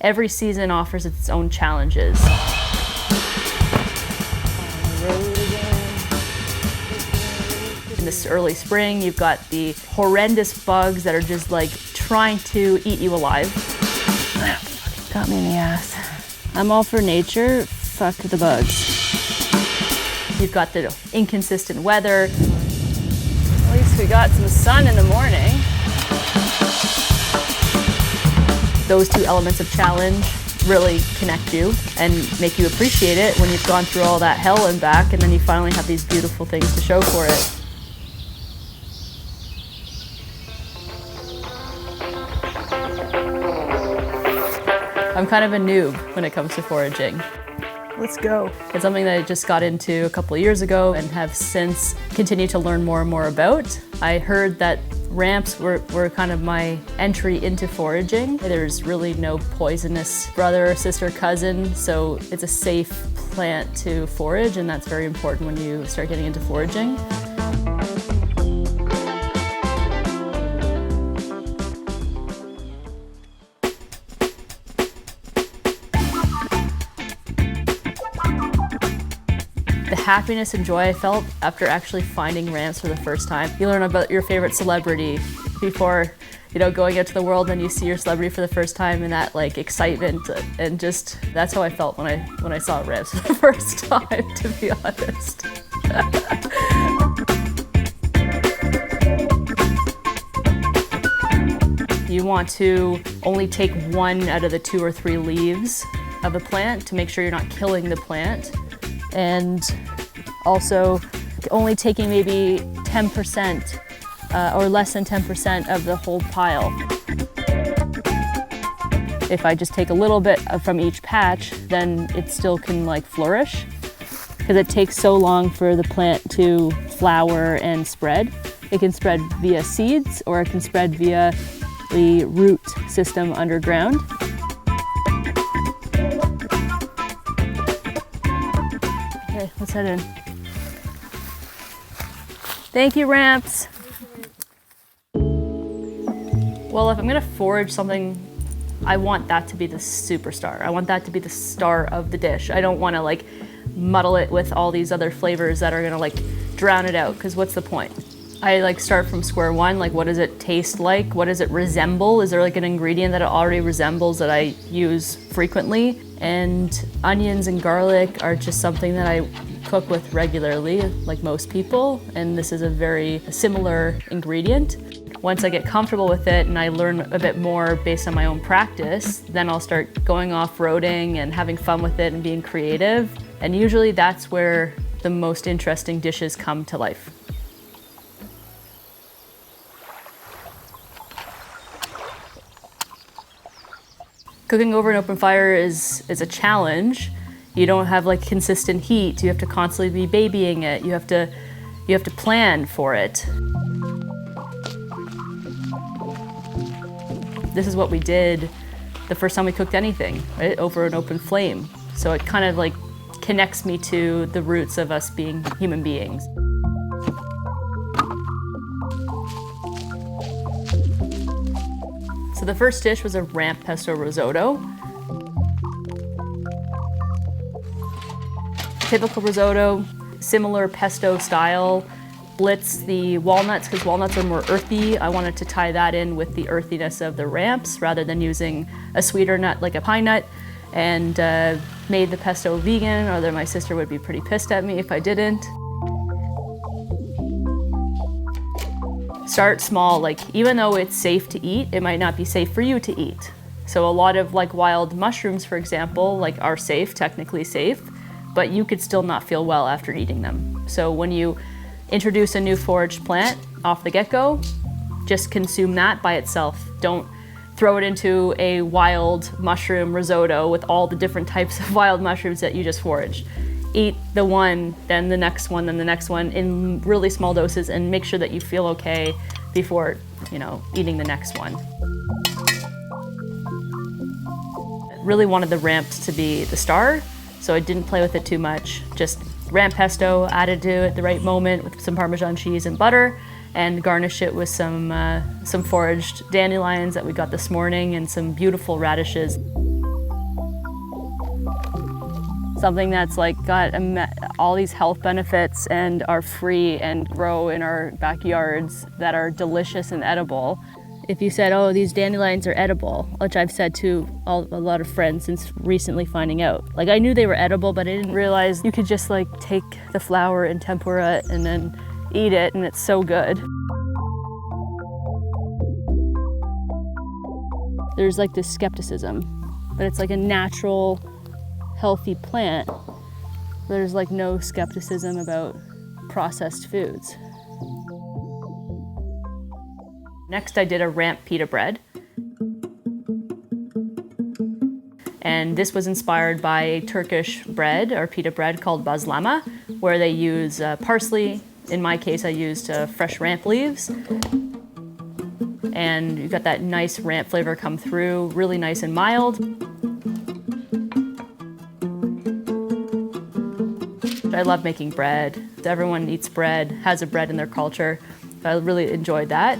Every season offers its own challenges. In this early spring, you've got the horrendous bugs that are just like trying to eat you alive. Got me in the ass. I'm all for nature, fuck the bugs. You've got the inconsistent weather. At least we got some sun in the morning. Those two elements of challenge really connect you and make you appreciate it when you've gone through all that hell and back, and then you finally have these beautiful things to show for it. I'm kind of a noob when it comes to foraging. Let's go. It's something that I just got into a couple of years ago and have since continued to learn more and more about. I heard that ramps were kind of my entry into foraging. There's really no poisonous brother, sister, cousin, so it's a safe plant to forage, and that's very important when you start getting into foraging. The happiness and joy I felt after actually finding ramps for the first time. You learn about your favorite celebrity before, going out to the world, and you see your celebrity for the first time, and that like excitement, and just that's how I felt when I saw ramps for the first time, to be honest. You want to only take one out of the 2 or 3 leaves of the plant to make sure you're not killing the plant. And also only taking maybe 10% or less than 10% of the whole pile. If I just take a little bit from each patch, then it still can like flourish, because it takes so long for the plant to flower and spread. It can spread via seeds, or it can spread via the root system underground. Okay, let's head in. Thank you, ramps. Well, if I'm gonna forage something, I want that to be the superstar. I want that to be the star of the dish. I don't wanna like muddle it with all these other flavors that are gonna like drown it out, because what's the point? I like start from square one, like what does it taste like? What does it resemble? Is there like an ingredient that it already resembles that I use frequently? And onions and garlic are just something that I cook with regularly, like most people, and this is a very similar ingredient. Once I get comfortable with it and I learn a bit more based on my own practice, then I'll start going off-roading and having fun with it and being creative. And usually that's where the most interesting dishes come to life. Cooking over an open fire is a challenge. You don't have like consistent heat. You have to constantly be babying it. You have to plan for it. This is what we did the first time we cooked anything, right? Over an open flame. So it kind of like connects me to the roots of us being human beings. So the first dish was a ramp pesto risotto. Typical risotto, similar pesto style. Blitz the walnuts, because walnuts are more earthy. I wanted to tie that in with the earthiness of the ramps rather than using a sweeter nut like a pine nut, and made the pesto vegan, or my sister would be pretty pissed at me if I didn't. Start small, like even though it's safe to eat, it might not be safe for you to eat. So a lot of like wild mushrooms, for example, like are safe, technically safe, but you could still not feel well after eating them. So when you introduce a new foraged plant off the get-go, just consume that by itself. Don't throw it into a wild mushroom risotto with all the different types of wild mushrooms that you just foraged. Eat the one, then the next one, then the next one in really small doses, and make sure that you feel okay before, eating the next one. Really wanted the ramps to be the star, so I didn't play with it too much. Just ramp pesto, added to it at the right moment with some Parmesan cheese and butter, and garnish it with some foraged dandelions that we got this morning and some beautiful radishes. Something that's like got all these health benefits and are free and grow in our backyards that are delicious and edible. If you said, oh, these dandelions are edible, which I've said to a lot of friends since recently finding out. Like, I knew they were edible, but I didn't realize you could just like take the flower and tempura and then eat it, and it's so good. There's like this skepticism, but it's like a natural, healthy plant. There's like no skepticism about processed foods. Next, I did a ramp pita bread. And this was inspired by a Turkish bread or pita bread called bazlama, where they use parsley. In my case, I used fresh ramp leaves. And you got that nice ramp flavor come through, really nice and mild. I love making bread. Everyone eats bread, has a bread in their culture. I really enjoyed that.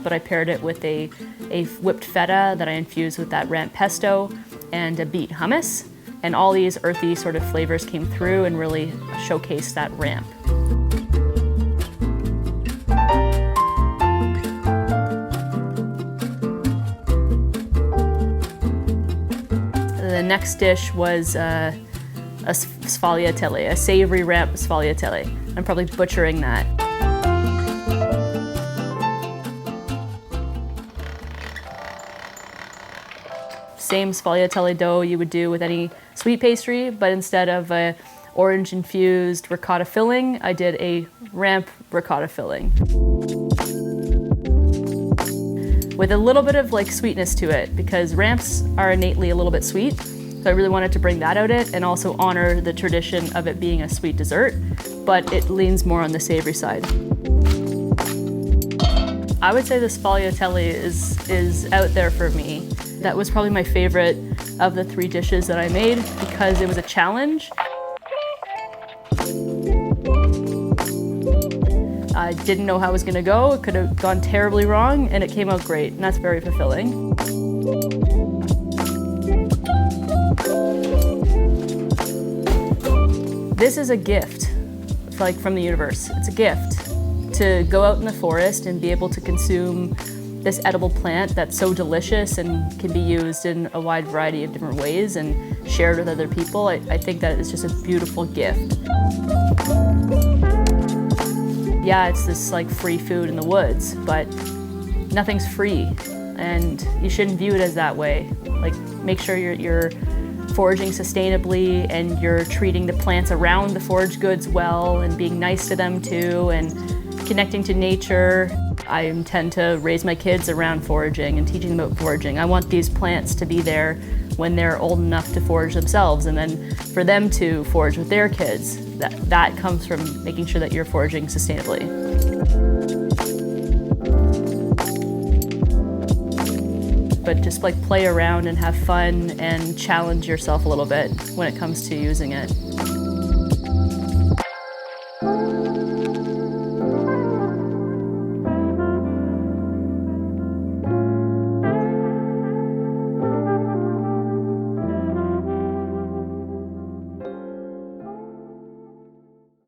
But I paired it with a whipped feta that I infused with that ramp pesto and a beet hummus. And all these earthy sort of flavors came through and really showcased that ramp. The next dish was a sfogliatelle, a savory ramp sfogliatelle. I'm probably butchering that. Same sfogliatelle dough you would do with any sweet pastry, but instead of a orange-infused ricotta filling, I did a ramp ricotta filling. With a little bit of like sweetness to it, because ramps are innately a little bit sweet. So I really wanted to bring that out and also honor the tradition of it being a sweet dessert, but it leans more on the savory side. I would say the sfogliatelle is out there for me. That was probably my favorite of the 3 dishes that I made because it was a challenge. I didn't know how it was gonna go. It could have gone terribly wrong, and it came out great, and that's very fulfilling. This is a gift, like from the universe. It's a gift to go out in the forest and be able to consume this edible plant that's so delicious and can be used in a wide variety of different ways and shared with other people. I think that it's just a beautiful gift. Yeah, it's this like free food in the woods, but nothing's free, and you shouldn't view it as that way. Like, make sure you're foraging sustainably and you're treating the plants around the forage goods well and being nice to them too and connecting to nature. I intend to raise my kids around foraging and teaching them about foraging. I want these plants to be there when they're old enough to forage themselves, and then for them to forage with their kids. That comes from making sure that you're foraging sustainably. But just like play around and have fun and challenge yourself a little bit when it comes to using it.